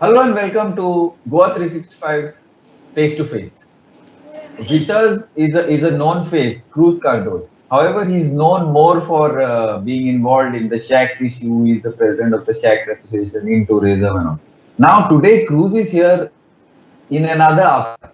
Hello and welcome to Goa 365's Face to Face. With us is a known face, Cruz Cardoz. However, he is known more for being involved in the Shacks issue. He is the president of the Shacks Association in tourism and all. Now, today, Cruz is here in another avatar.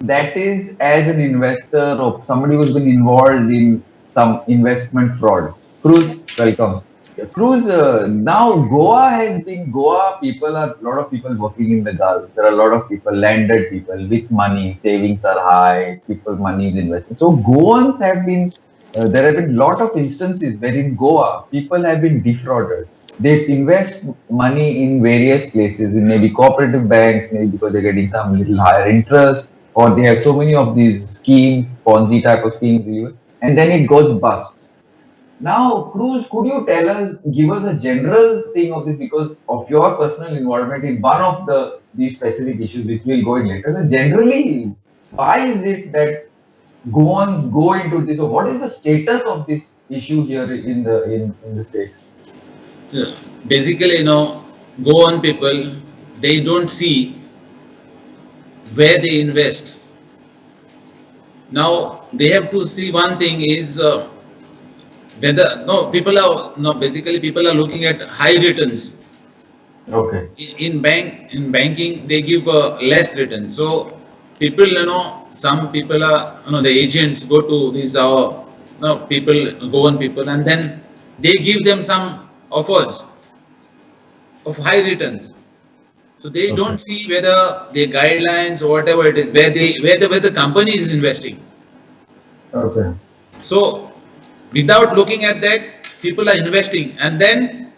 That is as an investor or somebody who's been involved in some investment fraud. Cruz, welcome. Yeah, Cruz, now Goa has been Goa. People are a lot of people working in the Gulf. There are a lot of people, landed people with money. Savings are high. People money is invested. So Goans have been. There have been a lot of instances where in Goa people have been defrauded. They invest money in various places, in maybe cooperative banks, maybe because they're getting some little higher interest, or they have so many of these schemes, Ponzi type of schemes, even, and then it goes bust. Now, Cruz, could you tell us, give us a general thing of this because of your personal involvement in one of these specific issues, which we'll go in later. So generally, why is it that Goans go into this, or what is the status of this issue here in the state? Yeah. Basically, go on people, they don't see where they invest. Now they have to see one thing is whether basically people are looking at high returns. Okay. In banking they give less return. So people, some people are, the agents go to these people, go on people, and then they give them some offers of high returns. So they Okay. don't see whether the guidelines or whatever it is, where the company is investing. Okay. So without looking at that, people are investing, and then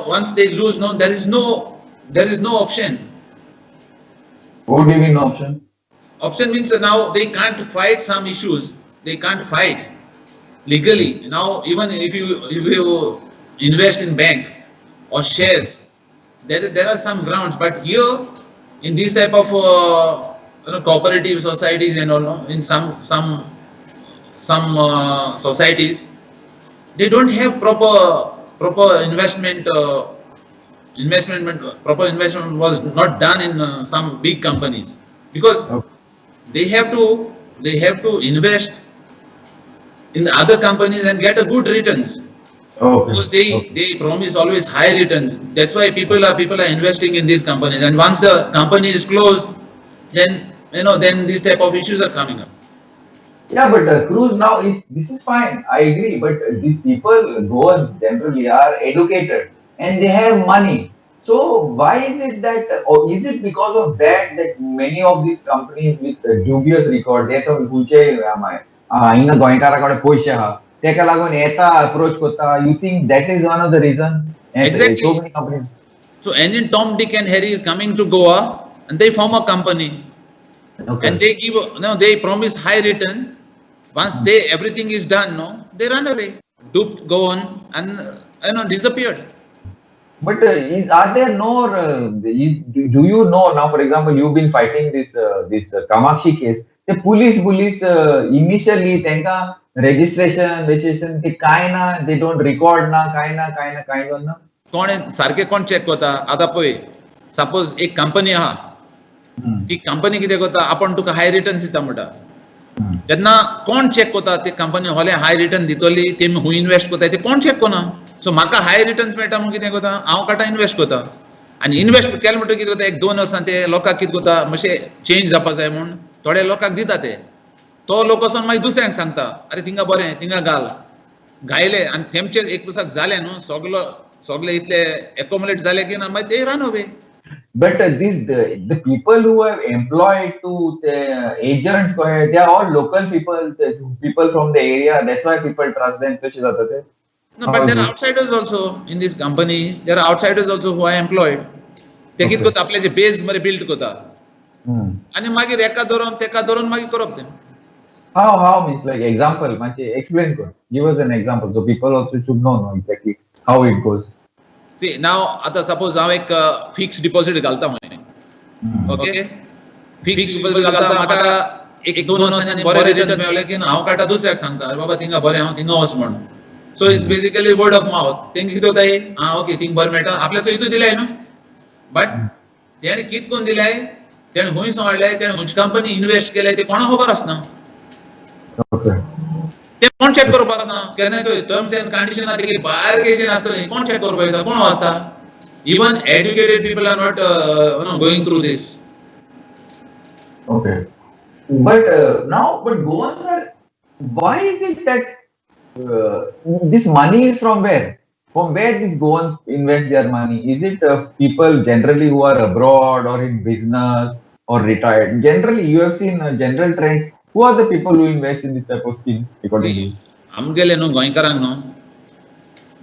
once they lose, there is no option. What do you mean option? Option means that now they can't fight some issues. They can't fight legally. Now even if you invest in bank or shares, there are some grounds. But here in these type of cooperative societies and all, no, in some societies, they don't have proper investment. Proper investment was not done in some big companies, because Okay. they have to invest in the other companies and get a good returns, Okay. because they promise always high returns. That's why people are investing in these companies, and once the company is closed, then then these type of issues are coming up. Yeah, but Cruz, now this is fine. I agree. But these people, Goans generally are educated and they have money. So why is it that, or is it because of that many of these companies with dubious record, they thought huche amai, inga goinkara poisha ha, teka lagun eta approach kota. You think that is one of the reason? And so Exactly. many companies. So any Tom, Dick, and Harry is coming to Goa, and they form a company, and Okay. they promise high return. Once everything is done, they run away, duped, go on, and disappeared. But are there no? Do you know now? For example, you've been fighting this Kamakshi case. The police initially tenka registration ते काय ना they don't record ना काय ना. कोण सारखे कोण check करता? आता पळय, सपोज एक कंपनी आहा, ती कंपनी कितें करता, आपण तुका हाय रिटर्न दिता म्हणटा, जेन्ना कोण चेक करता ती कंपनी होले हाय रिटर्न दितली, ते हूं इन्वेस्ट करता, ते कोण चेक करना. सो म्हाका हाय रिटर्न्स मेळटा म्हणून कितें करता, हांव काडटा इन्वेस्ट करता, आनी इन्वेस्ट केले म्हणटकीर कितें करता, एक 2 वर्सां ते लोकांक कितें करता, मातशें चेंज जावपा जाय म्हणून थोडे लोकांक दिता ते. तो लोक वचोन मागीर दुसऱ्यांक सांगता, अरे थिंगा बरें, थिंगा घाल. घायले आनी तेमचे एक दिसाक जाले न्हू, सगळे इतले एकोमोलेट जाले की ना मागीर ते run away. But the people who have employed to the agents, they are all local people, people from the area. That's why people trust them. तशी जातात ते. No, How but is there are it? outsiders also in these companies. There are outsiders also who are employed. ते कितें करता, आपले जे base मरे build करता, आनी मागीर एका धरून मागीर करप तें. How means like example, म्हणजे explain कर. Give us an example so people also should know exactly how it goes. See, now आता सपोज हांव एक फिक्स डिपॉझिट घालता म्हणे, ओके, फिक्स डिपॉझिट घालता, म्हाका एक 2 वर्सांनी बरे रिटर्न मेळले की हांव काडटा दुसऱ्याक सांगता, अरे बाबा थिंगा बरें, हांव थिंगा वच म्हणून. So it's basically word of mouth. तेंका कितें जाता, ओके थिंगा बरें मेळटा, आपल्याचो हितूय दिल्याय न्हू. बट तेणे कित कोण दिलाय, तेणे खूंय सांबाळले, तेणे खंयची कंपनी इन्वेस्ट केले ते कोणाक खबर आसना. Okay. ते कोण चेक करपाक आसना. केन्ना टर्म्स एंड कंडिशनां तेगे भायर केजेन आसतली, कोण चेक करपाक येता, कोण वाचता. Even educated people are not going through this. Okay. But but Goans are. Why is it that this money is from where? From where these Goans invest their money? Is it people generally who are abroad or in business or retired? Generally, you have seen a general trend. Who are the people who invest in this type of scheme? According to you? आमगेले न्हू गोंयकारांक न्हू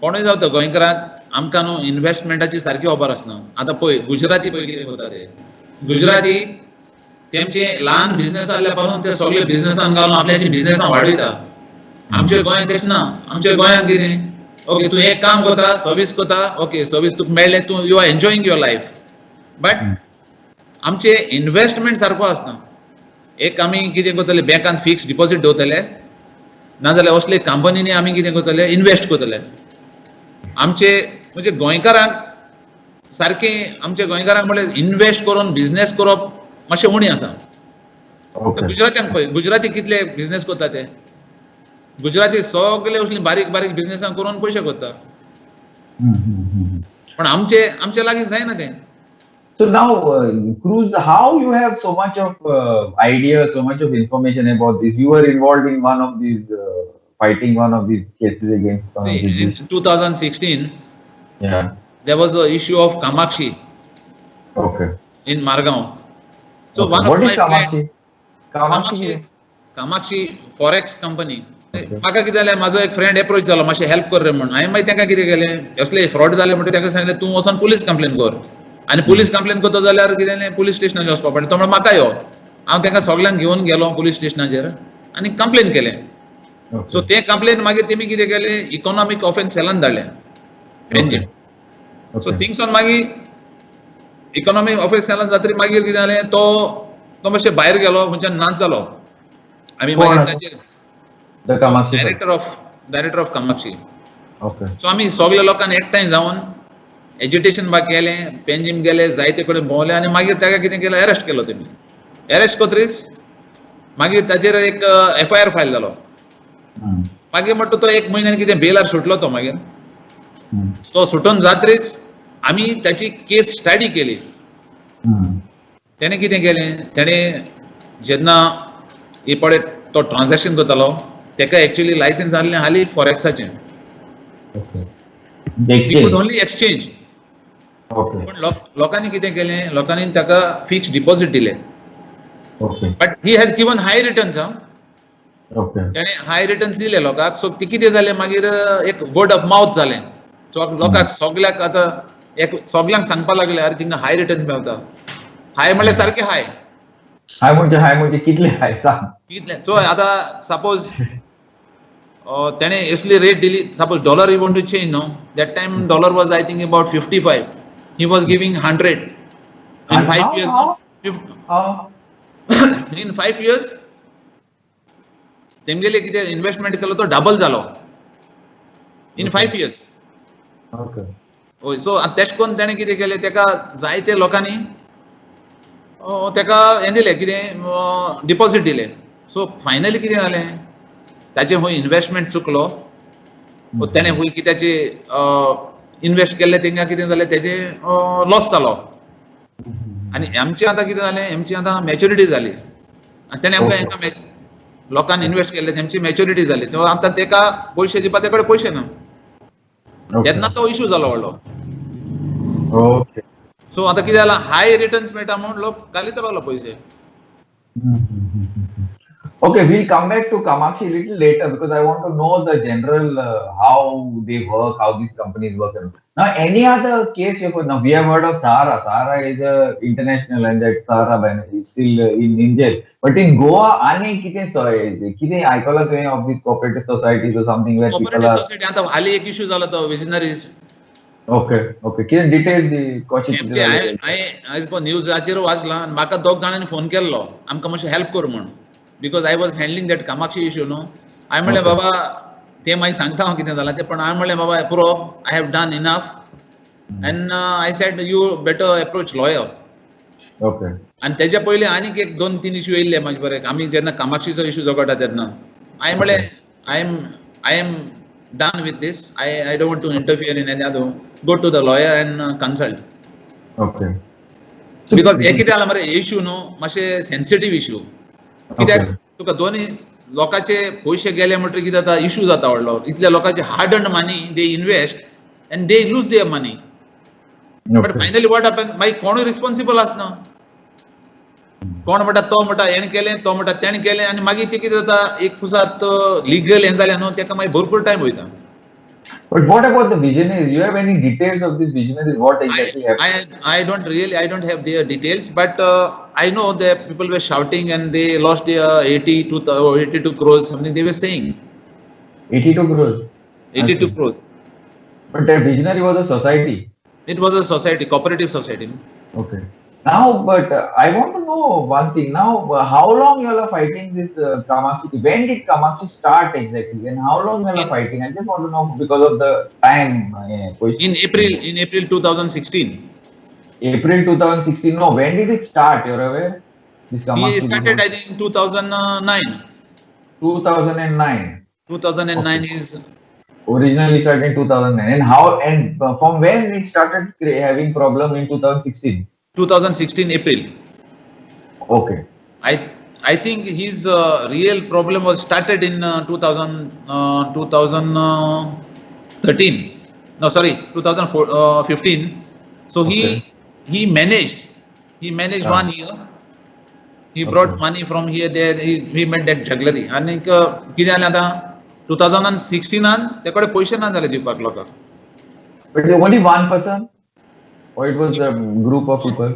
कोणूय जावं गोंयकारांक आमकां न्हू इन्व्हेस्टमेंटाची सारकी खबर आसना. आतां पळय गुजराती पळय कितें करता ते. गुजराती तेमचे ल्हान बिझनेस आसल्या पासून ते सगळे बिझनेसान घालून आपल्याची बिझनेसां वाडयता. आमच्या गोंयांत तशें ना. आमच्या गोंयांत कितें, ओके तूं एक काम करता, सर्वीस करता, ओके सर्वीस तुका मेळ्ळें, तूं you are enjoying your life. But आमचे इन्व्हेस्टमेंट सारको आसना. एक आमी कितें करतले, बँकांत फिक्स डिपॉझिट दवरतले, नाजाल्यार असले कंपनीनी आमी कितें करतले, इन्वेस्ट करतले. आमचे म्हणजे गोंयकारांक सारके, आमच्या गोंयकारांक म्हळ्यार इन्वेस्ट करून बिझनेस करप मातशें उणी आसा. गुजरात्यांक पळय, गुजराती कितले बिझनेस करता ते. गुजराती सगळे असली बारीक बारीक बिझनेसां करून पयशे करता. पण आमचे लागीं जायना तें. So now, Cruz, how you have so much of idea, so much of information about this? You were involved in one of these, fighting one of these cases against. In 2016, yeah, there was an issue of Kamakshi. Okay. In Margaon. So Okay. one What of is my Kamakshi? friend, Kamakshi Forex company. म्हाका कितें जालें, म्हाजो एक friend approach जालो, मातशें help कर रे म्हणून. हांवें मागीर ताका कितें केलें, असले फ्रॉड जाले म्हणटा ताका सांगलें तूं वचून पुलीस कंप्लेन कर. आनी पुलीस कंप्लेन करता जाल्यार कितें जालें, पुलीस स्टेशनाचेर वचपा पडलें. तो म्हणलो म्हाका यो. हांव ताका सगळ्यांक घेवन गेलो पुलीस स्टेशनाचेर आनी कंप्लेन केलें. सो ते कंप्लेन मागीर तेमी कितें केलें, इकॉनॉमीक ऑफेन्स सेलान धाडलें बेंचीन. सो थिंगसान मागीर इकॉनॉमीक ऑफेन्स सेलान जातरी मागीर कितें जालें, तो मातशें भायर गेलो, खंयच्यान नाच जालो. आमी मागीर ताचेर डायरेक्टर ऑफ कामाक्षी. सो आमी सगळे लोकांनी एकठांय जावन एज्युटेशन बा केलें, पेंजीम गेले, जायते कडेन भोंवले आनी मागीर ताका कितें केलें, अरेस्ट केलो तेमी. अरेस्ट करतरीच मागीर ताचेर एक FIR फायल जालो. मागीर म्हणटा तो एक म्हयन्यान कितें बेलार सुटलो तो मागीर. तो सुटून जातरीच आमी ताची केस स्टडी केली. तेणें कितें केलें, तेणें जेन्ना ही पळय तो ट्रान्झॅक्शन करतालो तेका एक्चुअली लायसन्स आहलें हाली फॉरेक्साचें. Only exchange. पण लोकांनी कितें केलें, लोकांनी ताका फिक्स डिपॉझिट दिलें. But he has given hi returns. तेणें हाय रिटर्न्स दिले लोकांक. सो ती कितें जालें, मागीर एक वर्ड ऑफ माउथ जालें. सो लोकांक सगळ्याक आतां एक सगळ्यांक सांगपाक लागले, अरे तिंगा हाय रिटर्न्स मेळटा. हाय म्हळ्यार सारकें हाय. हाय म्हणजे कितले हाय सांग. कितले. सो आतां सपोज तेणें असली रेट दिली, suppose dollar you want to change no, that time dollar was I think about 55. He was giving 100 in 5 years. In 5 years तेमगेले कितें इन्वेस्टमेंट केलो तो डबल जालो in 5 years. सो तेश कोन्न तेणें कितें केलें, तेका जायते लोकांनी तेका हें दिलें, कितें डिपॉझिट दिलें. सो फायनली कितें जालें, ताचें खंय इन्वेस्टमेंट चुकलो. तेणें खंय कित्याचें इन्वेस्ट केल्लें थिंगा कितें जालें, तेजें लॉस जालो. आनी आमचें आतां कितें जालें, आमची आतां मॅच्युरिटी जाली. आनी तेणें आमकां हांकां लोकांनी इन्वेस्ट केल्ले तेंची मॅच्युरिटी जाली. तो आतां तेका पयशे दिवपा ते कडेन पयशे ना. तेन्ना तो इशू जालो व्हडलो. सो आतां कितें जालां, हाय रिटर्न्स मेळटा म्हणून लोक घालीत रावलो पयशे. Okay, we'll come back to Kamakshi a little later because I want to know the general how they work, how these companies work. Now, any other case you have? Now we have heard of Sahara. Sahara is international, and that Sahara Banerjee is still in jail. But in Goa, any kite icology of these cooperative societies or something where people are. Cooperative society आता हाली एक issue झाला तो visionaries. Okay. कितें detail दी कशी. आयज पळय न्यूजाचेर वाचलां आनी म्हाका दोग जाणांनी फोन केल्लो आमकां मातशें हेल्प कर म्हणून. Because I was handling that Kamakshi issue न्हू. हांवें म्हणलें बाबा ते मागीर सांगता हांव कितें जालां तें. पण हांवें म्हणलें बाबा पुरो I have done enough. and I said you better approach lawyer. Okay. आणि त्याच्या पहिले आनीक एक 2-3 इश्यू येयल्ले म्हाजे बरें आमी जेन्ना कामाक्षीचो इश्यू झगडटा तेन्ना हांवें म्हळें I am done with this I don't want to interfere in any other go to the lawyer and consult. Okay. Because हे कितें जालां मरे इश्यू न्हू मातशे सेन्सिटीव इश्यू कित्याक तुका दोनी लोकांचे पयशे गेले म्हणटकीर कितें जाता इश्यू जाता व्हडलो इतल्या लोकांचे hard earned money they invest and they lose their money but finally what happen मागीर कोणूय रिस्पॉन्सिबल आसना कोण म्हणटा तो म्हणटा हेणें केलें तो म्हणटा तेणें केलें आनी मागीर ते कितें जाता एक पुसात लिगल हें जालें न्हू ताका मागीर भरपूर टायम वयता. But what about the visionaries? You have any details of these visionaries? What exactly happened? I don't have their details, but I know that people were shouting and they lost their 82 crores, something they were saying. 82 crores? 82 crores. But that visionary was a society? It was a society, cooperative society. Okay. Now, but I want to know one thing. Now, how long you all are fighting this Kamakshi? When did Kamakshi start exactly? And how long you all are fighting? I just want to know because of the time. In April 2016. April 2016. No, when did it start? You're aware? This Kamakshi. He started, I think, in 2009. 2009. 2009 Okay. is Originally started in 2009. And how? And from when it started having problem in 2016? 2016 April. Okay. I think his real problem was started in 2013. No, sorry, 2015. So Okay. he managed 1 year. He brought money from here there. He made that jugglery. आणि कितें जालें आतां 2016 तेकडे पयशे ना जाले दिवपाक लोकांक. But only one person? Or it was a group of people?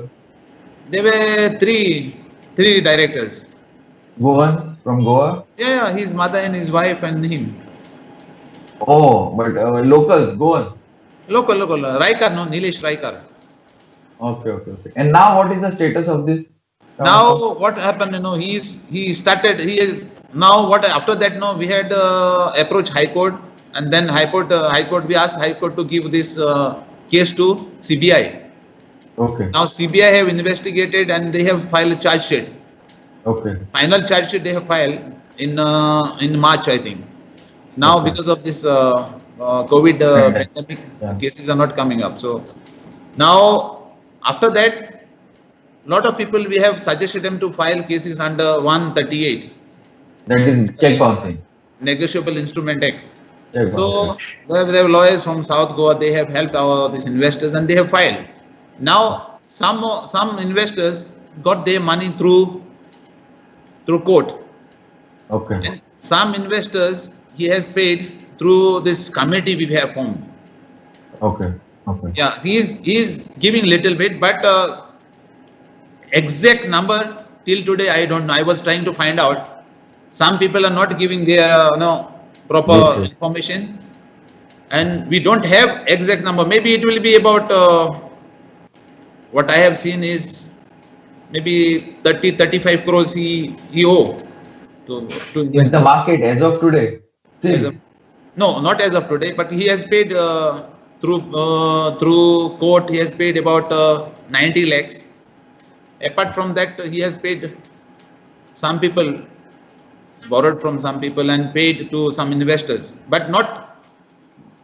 There were three directors. Goans from Goa? Yeah, his mother and his wife and him. Oh, but locals, Goan. Local. Raikar, no, Nilesh Raikar. Okay. And now what is the status of this? Now what happened, after that, we had approached High Court, and then High Court, we asked High Court to give this case to CBI. Okay. Now CBI have investigated and they have filed a charge sheet. Okay. Final charge sheet they have filed in March, I think. Now Okay. because of this COVID pandemic, cases are not coming up. So now after that, lot of people we have suggested them to file cases under 138. That is check bouncing. Negotiable Instrument Act. Check So bouncing. they have lawyers from South Goa. They have helped these investors and they have filed. Now some investors got their money through court, Okay. and some investors he has paid through this committee we have formed. Okay. Yeah, he is giving little bit, but exact number till today I don't know. I was trying to find out. Some people are not giving their proper Okay. information, and we don't have exact number. Maybe it will be about what I have seen is maybe 30-35 crores he owe to In the market as of today. Still. no, not as of today, but he has paid through court. He has paid about 90 lakhs. Apart from that, he has paid some people, borrowed from some people and paid to some investors, but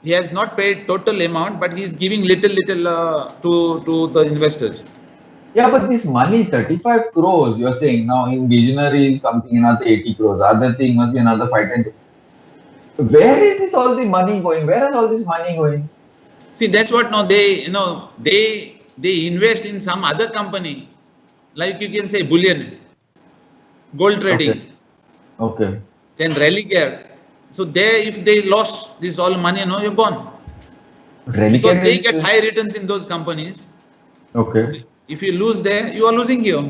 he has not paid total amount, but he is giving little to the investors. Yeah, but this money, 35 crores, you're saying now in Visionary something another 80 crores, other thing must be another 510. Where is this all the money going? Where is all this money going? See, that's what now they invest in some other company, like you can say bullion, gold trading, Okay. then Religare. So if they lost this all money, you're gone. Because they get high returns in those companies. Okay. If you lose there, you are losing here.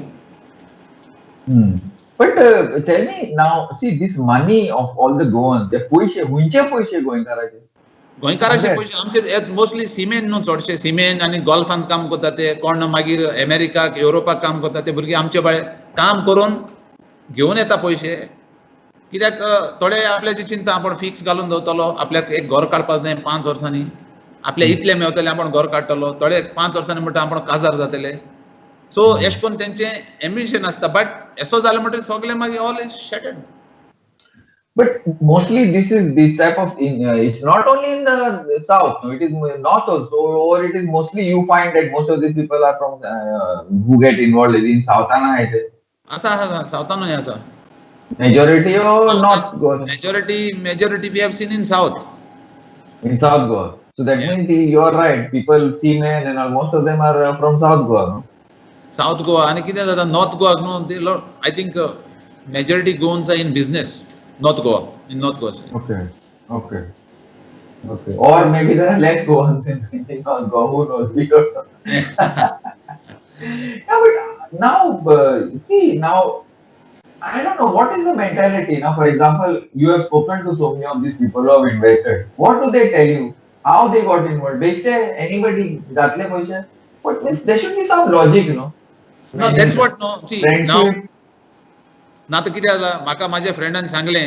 But tell me now, see this money of all the Goans, the hunche poishe going करायचे. गोंयकाराचे पयशे आमचे mostly cement न्हू चडशे cement आनी गोल्फांत काम करता ते कोण मागीर अमेरिकाक युरोपाक काम करता ते भुरगे आमचे बाळे काम करून घेवन येता पयशे कित्याक थोडे आपल्याची चिंता आपण फिक्स घालून दवरतलो आपल्याक एक घर काडपाक जाय 5 वर्सांनी आपल्या इतले मेवतले आपण घर काडटलो थोडे 5 वर्सांनी म्हणटा आपण काजार जातले सो एश कोन तेंचे एम्बिशन असता बट असो जाले म्हणटा सगळे मागीर all is shattered. But mostly this type of it's not only in the south, no, it is north also, or it is mostly you find that most of these people are from who get involved in south and असा सावथानूय आसा majority or not Goa? Majority we have seen in south. In South Goa. So that means you are right. People see men and all, most of them are from South Goa. No? South Goa आणि कितें जाता North Goa no I think majority Goans are in business. North Goa, in North Goa. Okay. Or maybe there are less Goans in North Goa. Who knows? We don't know. Yeah, but now see now. I don't know what is the mentality. Now, for example, you have spoken to so many of these people who have invested. What do they tell you? How they got involved? Based anybody gatle paisa? But there should be some logic, you know. No, that's what no. See Friendship. ना तर कितें जाता म्हाका म्हाज्या फ्रेंडान सांगलें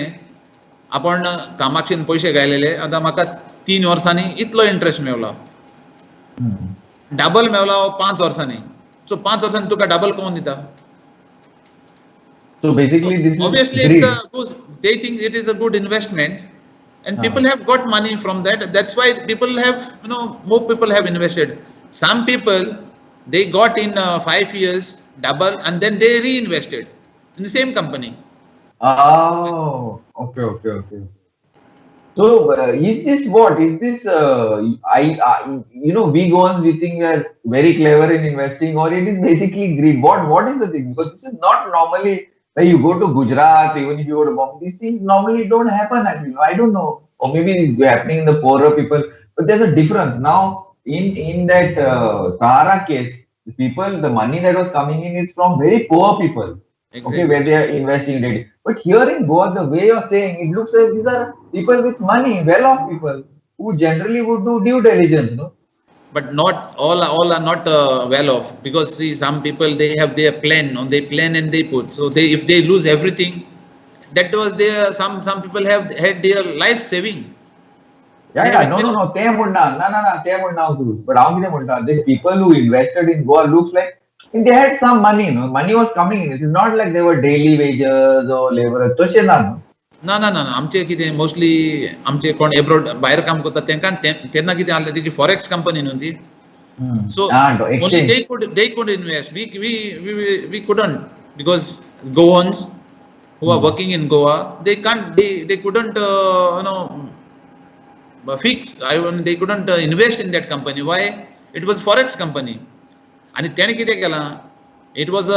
आपण कामाक्षीन पयशे घायलेले आतां म्हाका 3 वर्सांनी इतलो इंटरेस्ट मेवला डबल मेवला 5 वर्सांनी सो 5 वर्सांनी तुका डबल कोण दिता. So basically this obviously is they think it is a good investment and people have got money from that. That's why people have more people have invested. Some people they got in 5 years double and then they reinvested in the same company. Oh, okay. So is this what? Is this we go on, we think we are very clever in investing, or it is basically greed? What is the thing? Because this is not normally when you go to Gujarat, even if you go to Bombay, these things normally don't happen actually. I don't know, or maybe it's happening in the poorer people, but there's a difference. Now in that Sahara case, the money that was coming in, it's from very poor people. Exactly. Okay, where they are investing it. But here in Goa, the way you're saying, it looks like these are people with money, well-off people, who generally would do due diligence, no? But not all are not well off, because see some people they have their plan and they put. So if they lose everything, that was their some people have had their life saving. Yeah, no. They But how they munna? These people who invested in Goa looks like they had some money, no? Money was coming in. It is not like they were daily wages or laborers. तशें ना. ना आमचे कितें mostly आमचे कोण abroad भायर काम करता तेंकां तेन्ना कितें आसलें तेजी फॉरेक्स कंपनी न्हू ती सो only they could invest. We couldn't, because Goans who are working in Goa they couldn't fix. They couldn't invest in that company. Why? It was forex company. And तेणे कितें केलां? It was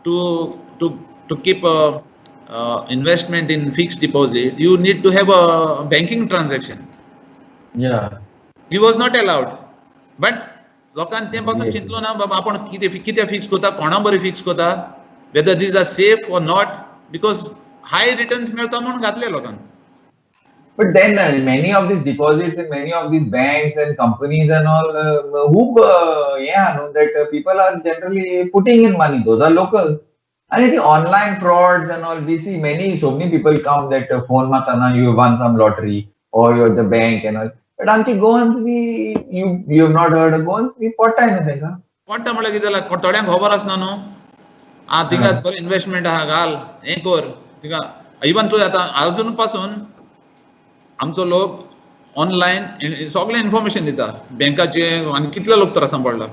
to keep investment in fixed deposit. You need to have a banking transaction. Yeah. He was not allowed. But लोकांनी ते पासून चिंतलो ना बाबा आपण कितें fix करता, कोणा बरी फिक्स करता, whether these are safe or not, because high returns मेळता म्हणून घातले लोकांनी. But then many of these deposits in many of these banks and companies and all, that people are generally putting in money. Those are locals. And the online frauds and all, we see so many people come that phone matana, you won some lottery, or you're the bank and all. But आमची Goans, you have not heard of Goans? We पोट्टा न्हू तेंका. पोट्टा म्हळ्यार कितें जालां, थोड्यांक खबर आसना न्हू. थिंगा बरें इन्वेस्टमेंट आहा, घाल, हें कर. थिंगा इवन चोय आतां अजून पासून आमचो लोक ऑनलायन सगळें इन्फॉर्मेशन दिता बँकाचे, आनी कितले लोक तर सांबाळला.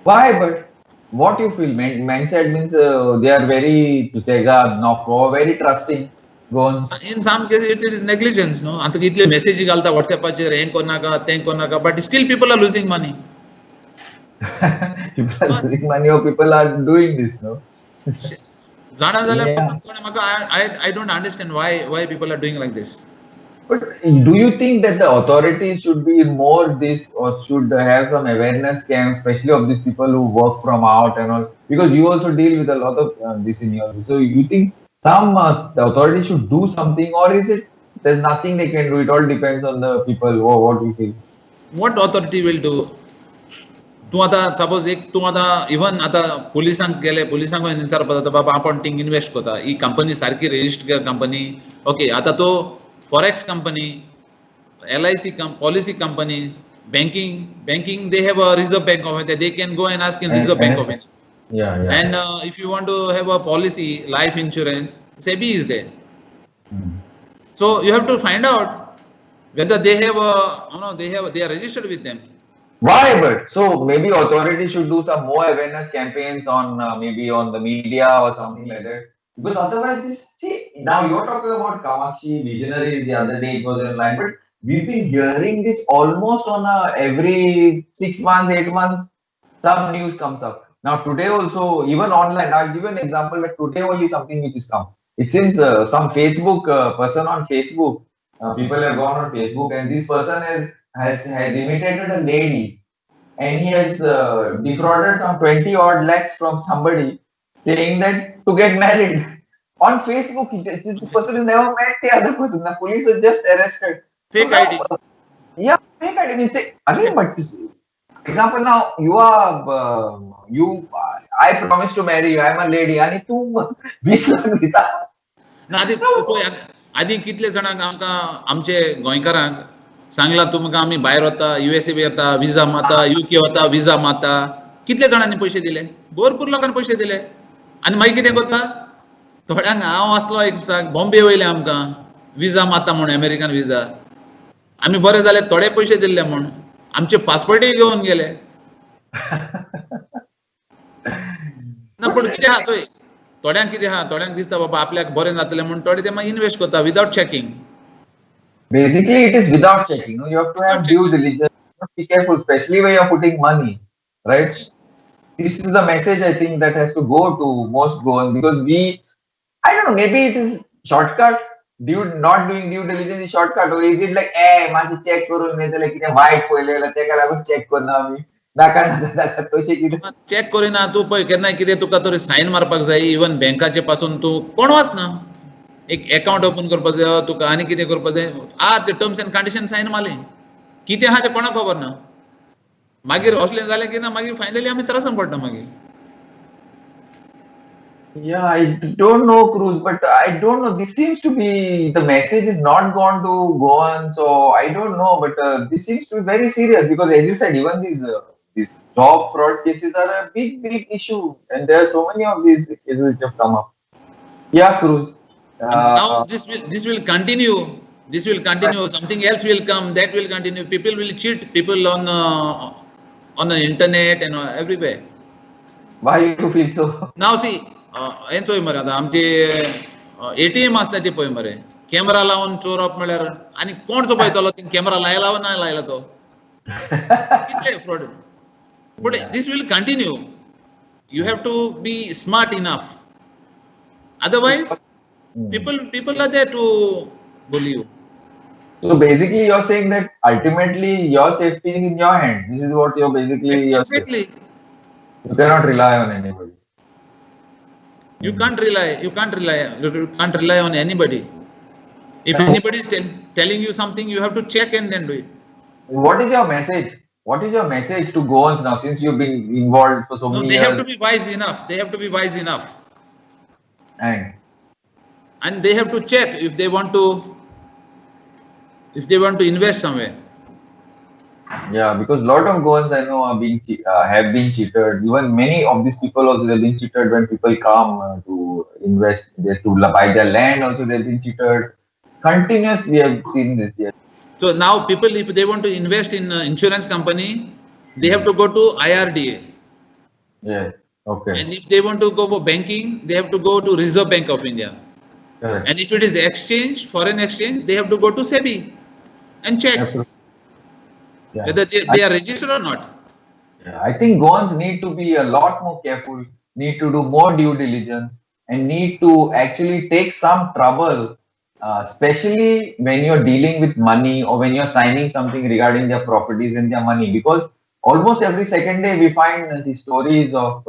Why? But what you feel? Mindset means they are very very trusting. Goans. In some cases it is negligence, no? आता कितले मेसेज घालता WhatsAppचेर, हें कर नाका, तें कर नाका, but still people are losing money. People are losing money, or people are doing this, no? जाणा जाल्यार म्हाका I don't understand why people are doing like this. But do you think that the authorities should be more this, or should have some awareness camps, especially of these people who work from out and all? Because you also deal with a lot of this in your. So you think the authorities should do something, or is it there's nothing they can do? It all depends on the people. What do you feel? What authority will do? तूं आतां suppose तूं आतां even आतां पुलिसांक गेले, पुलिसांक विचारपाक जाता बाबा आपण थिंग इन्वेस्ट करता, ही कंपनी सारकी रजिस्टर कंपनी, ओके. आतां तो forex company LIC policy companies, banking, they have a Reserve Bank of India. They can go and ask in Reserve Bank of India. Yeah, yeah. And if you want to have a policy, life insurance, SEBI is there. So you have to find out whether they have they are registered with them. Why? But so maybe authorities should do some more awareness campaigns on maybe on the media or something like that. Because otherwise, now you're talking about Kamakshi visionaries. The other day it was online, but we've been hearing this almost on every 6 months, 8 months. Some news comes up. Now today also, even online. I'll give you an example. That today only something which is come. It seems some Facebook person on Facebook. People have gone on Facebook, and this person has imitated a lady, and he has defrauded some 20 odd lakhs from somebody, saying that to get married on Facebook. The person has never met the other person. The police has just arrested. Fake So ID. now, yeah, fake ID. Means say, but for example, now I promise to marry you. I'm a lady. आणि तू 20 लाख दिता. ना आधी कितले जाणांक आमकां आमचे गोंयकारांक सांगला तुमकां आमी भायर वता USA वता विजा माता UK वता विजा माता कितले जाणांनी पयशे दिले भरपूर लोकांनी पयशे दिले आनी मागीर कितें करता थोड्यांक हांव आसलो एक दिसाक बॉम्बे वयले आमकां विजा माता म्हूण अमेरिकन विजा आमी बरे जाले थोडे पयशे दिल्ले म्हूण आमचे पासपोर्टय घेवन गेले ना पूण कितें आहा थंय थोड्यांक कितें आहा थोड्यांक दिसता बाबा आपल्याक बरें जातलें म्हूण थोडे ते मागीर इन्वेस्ट करता without checking. Basically, it is without checking. You have to have due diligence. Be careful, especially when you're putting money, right? This is the message I think that has to go to most Goans because I don't know, maybe it is shortcut. Not doing due diligence is shortcut, or is it like, माझे check करून नाही तर किती white पडलेलं त्याका लागून check करणं आम्ही दाखा तोशे किती चेक करिना तू पळय केन्ना कितें तुका तरी सायन मारपाक जाय इवन बँकाचे पासून तू कोण वाचना एक अकाउंट ओपन करपाक जाय तुका आनी कितें करपाक जाय ते टर्म्स एंड कंडिशन सायन मारले कितें आहा तें कोणाक खबर ना मागीर असलें जालें की ना मागीर फायनली आमी त्रासान पडटा मागीर. Yeah, I don't know, Cruz, but I don't know. This seems to be the message is not gone to Goan, so I don't know. But this seems to be very serious because, as you said, even these job fraud cases are a big issue, and there are so many of these cases which have come up. Yeah, Cruz. Now this will continue. This will continue. Something else will come. That will continue. People will cheat people on the internet and everywhere. Why you feel so? Now see. हें चोय मरे आतां आमचे ATM आसता ती पळय मरे camera लावन चोरप म्हळ्यार आनी कोण चो पळयतलो ती कॅमेरा लायला वा ना लायला तो कितले fraud but this will continue you have to be smart enough otherwise people are there to bully you. So basically you're saying that ultimately your safety is in your hand. This is what you're basically exactly. You cannot rely on anybody. You can't rely on anybody. If anybody is telling you something, you have to check and then do it. What is your message? What is your message to Goans now since you've been involved for so many years? They have to be wise enough. They have to be wise enough. And they have to check if they want to invest somewhere. Yeah, because a lot of Goans I know have been cheated. Even many of these people also have been cheated when people come to invest. To buy their land also they've been cheated. Continuously we have seen this. Yes. So now people, if they want to invest in insurance company, they have to go to IRDA. Yes. Okay. And if they want to go for banking, they have to go to Reserve Bank of India. Correct. And if it is exchange, foreign exchange, they have to go to SEBI and check. Absolutely. Yeah. Whether they are registered or not. Yeah, I think Goans need to be a lot more careful, need to do more due diligence, and need to actually take some trouble, especially when you're dealing with money or when you're signing something regarding their properties and their money. Because almost every second day we find the stories of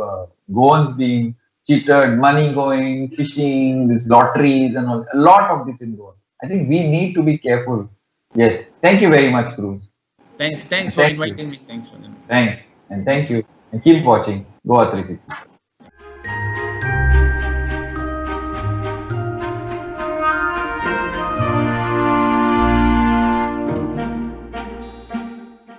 Goans being cheated, money going, fishing, these lotteries and all. A lot of this in Goan. I think we need to be careful. Yes. Thank you very much, Cruz. Thanks for inviting me. Thanks for them. Thanks and thank you. And keep watching Goa 360.